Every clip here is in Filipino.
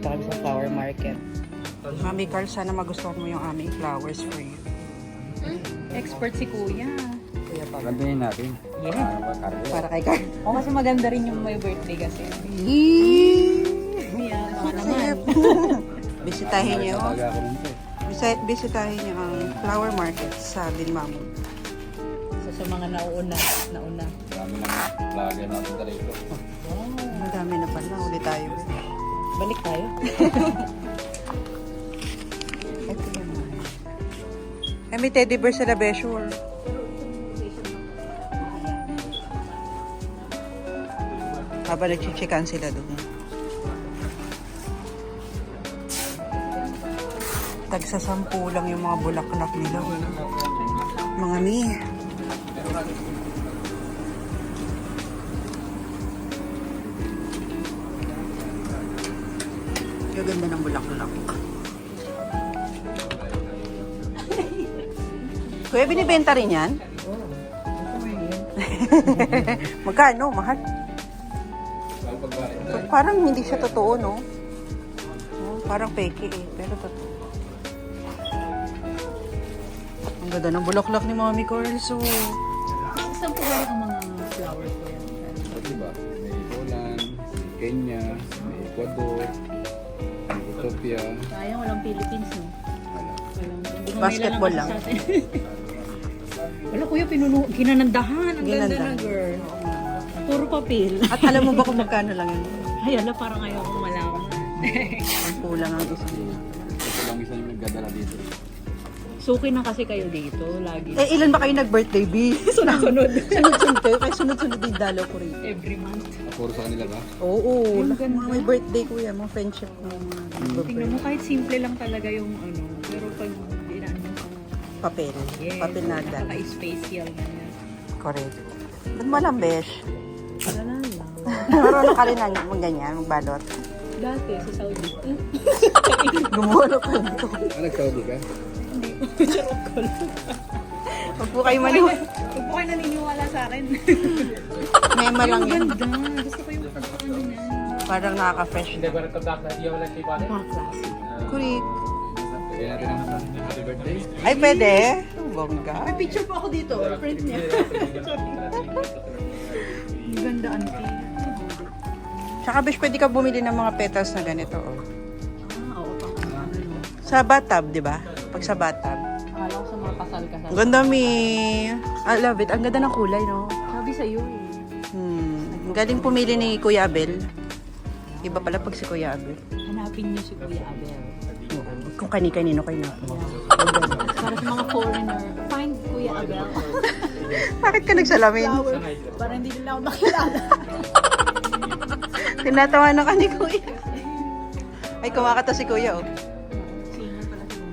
Nandito kami sa flower market. Mami Carl, sana magustuhan mo yung aming flowers for you. Expert si Kuya. Kuya pa. Gandun natin. Yeah. Para kay Carl. O kasi maganda rin yung may birthday kasi. Yeah, baka naman. Bisitahin niyo. Talaga ako nito eh. Bisitahin niyo ang flower market sa Dinmamon. So, sa mga nauna. Marami lang vlogger natin talaga ito. Madami na pala. Uli tayo. Balik tayo. Ito yan. Eh, may teddy bear sa Labeshore. Habang nagchichikan sila doon. Tagsa 10 lang yung mga bulaklak nila. Mga mi. Yung ganda ng bulaklak. Kuya, binibenta rin yan? Magkano? Mahal? Parang hindi siya totoo, no? Oh, parang peke eh, pero totoo. Ang ganda ng bulaklak ni Mami Carl, so... Saan po galing ang mga flowers ko yan? Diba? May Poland, may Kenya, may Ecuador, may Ethiopia. Sayang, walang Philippines, no? Basketball lang. Wala, Kuya, ginanandahan. Ang ganda Ginanda. na, girl. Puro papel. At alam mo ba kung magkano lang yun? Ay, ala, parang ayaw kong malaman. Ang kulang ang isa nila. Ito lang isa yung nagdadala dito. Suki na kasi kayo dito, lagi. Eh, ilan ba kayo nag-birthday, B? Sunod-sunod. Sunod-sunod kayo, kaya sunod-sunod din dalaw ko rito. Every month. Puro sa kanila ba? Oo, Ang ganda. mga may birthday kuya, mga friendship mo. Tingnan mo, kahit simple lang talaga yung ano. Pero pag dinaan mo sa... Papel. Yes, Papel na agad. napaka-spatial na yan. Correct. Ba't mo alam, Besh? Wala lang. Marunong ka rin ang ganyan, magbalot. Dati, sa Saudi. Gumawa na kwento. Nag-Saudi ka? Huwag po kayo maniwala. Huwag po kayo naniniwala sa akin. Mema lang yan. Ganda. Gusto ko yung pagkakano niya. Parang nakaka-fresh na. Mga klase. Correct. Kaya natin ang happy birthday. Ay, pwede? Bongga. May picture po ako dito. Print niya. Ang ganda, auntie. Tsaka, Besh, pwede ka bumili ng mga petals na ganito. Oh. Oo, pang ano. Sa bathtub, di ba? Pag sa bathtub. Akala ko sa mga kasal-kasal. Ang ganda, mi. I love it. Ang ganda ng kulay, no? Sabi sa'yo eh. Ang galing pumili ni Kuya Abel. Iba pala pag si Kuya Abel. Hanapin niyo si Kuya Abel. Kung kani-kanino kayo na. Para sa mga foreigner, find Kuya Abel. Bakit ka nagsalamin? Para hindi nila ako nakilala. Tinatawa na ka ni Kuya. Ay, kumakata si Kuya, oh. Singer pala siya.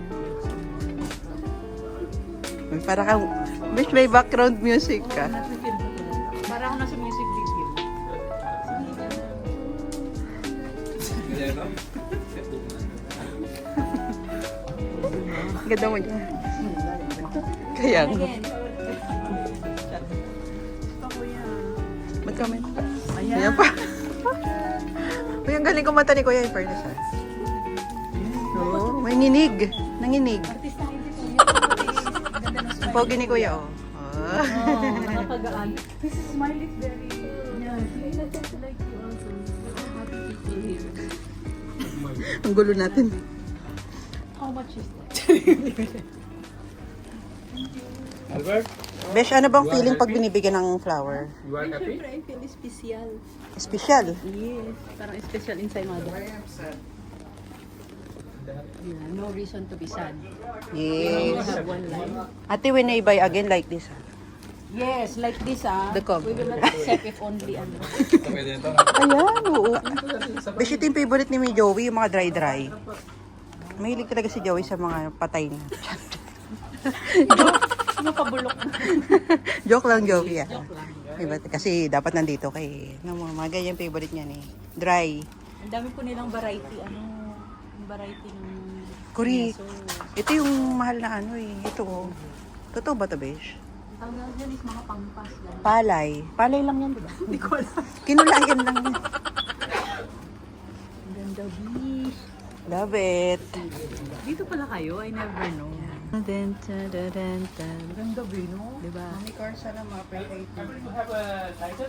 Ay, para kang, Besh, may background music ka. Nasa film ko to. Para ako nasa music video. Ganda mo dyan. Kaya nga. Mag-comment. Ayan pa. Uy, ang galing kumanta ni Kuya, in fairness, ha? Oo, may nginig. Nanginig. Artista hindi po yun. Ganda ng smile. Pogi ni Kuya, oh. Ah. Oh, nakakagaan. His smile is very... Yeah, I like you also. Happy people here. Ang gulo natin. How much is that? Albert, Besh, ano bang feeling pag binibigyan ng flower? you are happy? Siyempre, I feel special. Special. Yes, parang special inside mother. Yeah, no reason to be sad. We only Yes. have one life. Ate, when I buy again like this, ha? Yes, like this The cob. we will not accept if only ano. Pwede ito. Ayan, oo. Besh, ito yung favorite ni Joey, yung mga dry-dry. Mahilig talaga si Joey sa mga patay na. Ano pabulok? Joke lang, Joey, ah. Joke lang. Diba? Kasi dapat nandito kay mga ganyan favorite niya ni dry. Ang dami po nilang variety, yung variety ng Correct. yeso. Ito yung mahal na ano eh. Ito oh. Totoo ba ito, Besh? Ang dyan is mga pampas lang. Palay. Palay lang yan, diba? Hindi ko alam. Kinulayan lang yan. Ang ganda ganda, bish. Love it. Dito pala kayo, I never know. Ganda, Bino. Diba? Mami Car, sana ma-appreciate mo.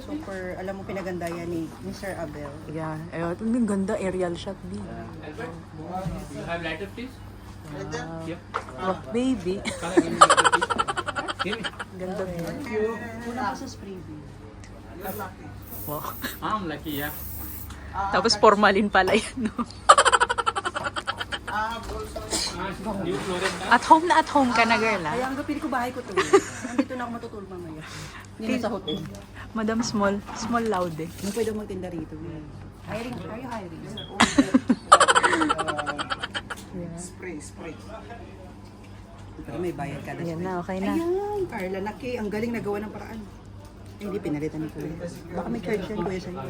Super, alam mo, pinaganda yan ni Sir Abel. Yeah. Ayun, ang ganda aerial shot din. You have lighter, please? Oh, baby. Give me. Ganda din. Una ko sa Springville. Wow. I'm lucky, yeah. Tapos formalin pala yan, no? New floret na. At home ka na, girl, ah. Kaya ang pili ko bahay ko to. Nandito na ako matutulog mamaya. Hindi na sa hotel. Madam Small loud eh. Hindi pwede magtinda rito. Hiring, are you hiring? Spray. Pero may bayad ka na. Ayan na, okay na. Ayan, Carla, naki, ang galing nagawa ng paraan. Eh, hindi pinalitan ni Kuya. Baka may charge yan, Kuya, sa'yo, ah.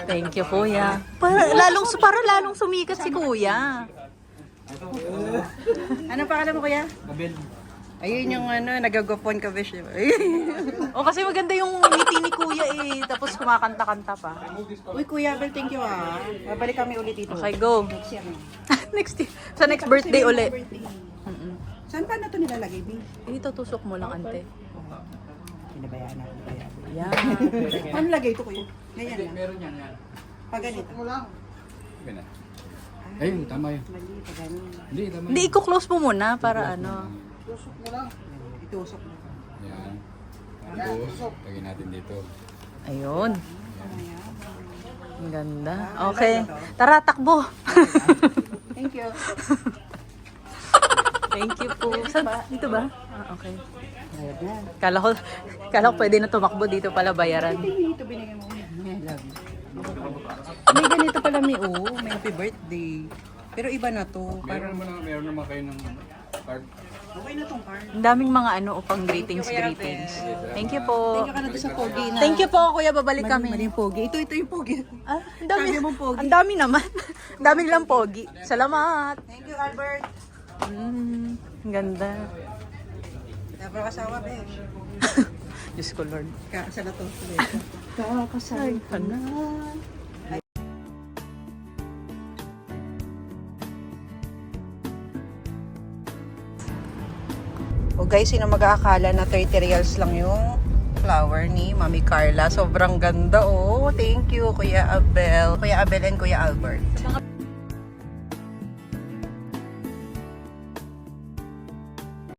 Thank you, kuya. Para lalong sumikat si kuya. Ano pangalan mo, Kuya? Abel. Ayun yung nagagopon ka, Bish. O kasi maganda yung ngiti ni kuya eh. Tapos kumakanta-kanta pa. Uy, Kuya Abel, thank you, ah. Babalik kami ulit dito. Okay, go. Next year na. Next year. Sa next birthday Kasi uli. may birthday. Saan pa na ito nilalagay, Bish? Ito, tusok mo lang, ante. Pinabayaan ako, Kuya Abel. Yan. Paano lagay ito, Kuya? Ganyan lang. Meron yan, yan. Pag ganito. Okay na. Ayun, tama yun. Mali, pag ganito. Hindi, tama Hindi, yun. i-close mo muna para ano. Itusok na. Yan. Tapos, lagyan natin dito. Ayun. Ang ganda. Okay. Tara, takbo. Thank you. Thank you po. Saan? Dito ba? Ah, okay. Ayun na. Kala ko pwede na tumakbo dito pala bayaran. Ito binigay mo. I love you. May ganito pala may happy birthday. Pero iba na to. Meron naman kayo ng card. Okay na tong card. Ang daming mga upang greetings. Thank you po. Thank you ka na doon sa pogi na. Thank you po, kuya. Babalik kami. Mali yung pogi. Ito yung pogi. Ah, ang dami. Sabi mong pogi. Ang dami naman. Ang dami nilang pogi. Salamat. Thank you, Albert. Ang ganda. Dapat kasawa, Besh. Diyos ko, Lord. Kakasal na to. Kakasal ka na. O guys, sino mag-aakala na 30 reals lang yung flower ni Mami Carla? Sobrang ganda, oh. Thank you, Kuya Abel. Kuya Abel and Kuya Albert.